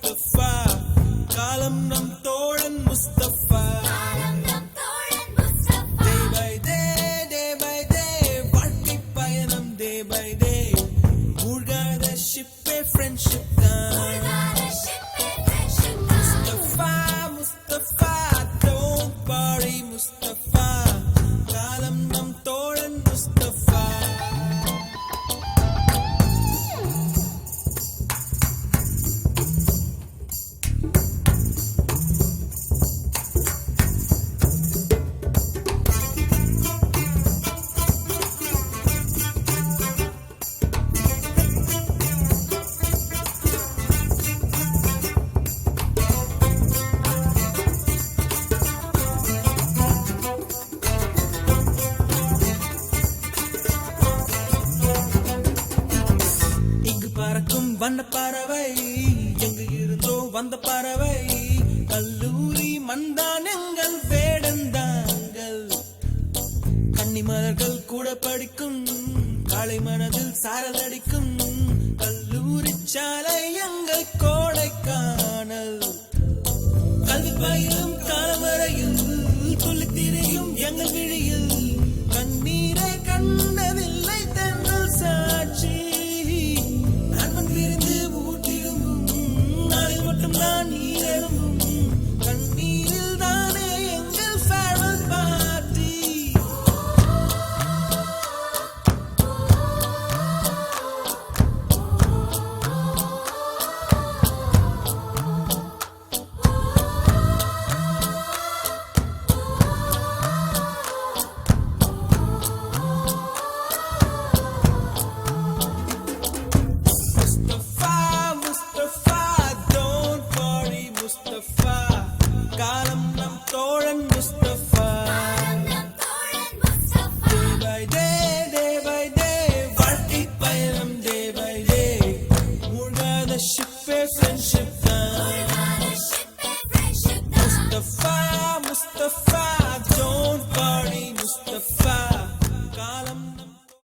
முஸ்தபா காலம் நம் தோழன் முஸ்தபா டே பை டே வாழ்க்கை பயணம் டே பை டே மூழ்காத ஷிப்பே ஃப்ரெண்ட்ஷிப் தான் முஸ்தபா don't worry முஸ்தபா காலம் நம் தோழன் முஸ்தபா பறக்கும் வண்ண பறவை எங்கு இருந்தோ வந்த பறவை கல்லூரி மந்தான் எங்கள் வேடந்தாங்கள் கன்னிமலர்கள் கூட படிக்கும் காலை மனதில் சாரல் அடிக்கும் கல்லூரி சாலை எங்கள் கோடைக்கானல் கல்வி பயிலும் காலவரையில் துள்ளி திரையும் எங்கள் விழியில் கண்ணீரை கண்டதில்லை தென்றல் சாட்சி நான் நீரும் கண்ணீரில் தானே எங்கள் ஃபேர்வெல் பார்ட்டி காலம் நம் தோழன் முஸ்தபா டே பை டே வாழ்க்கை பயணம் டே பை டே மூழ்காத ஷிப்பே ஃப்ரெண்ட்ஷிப் தான் முஸ்தபா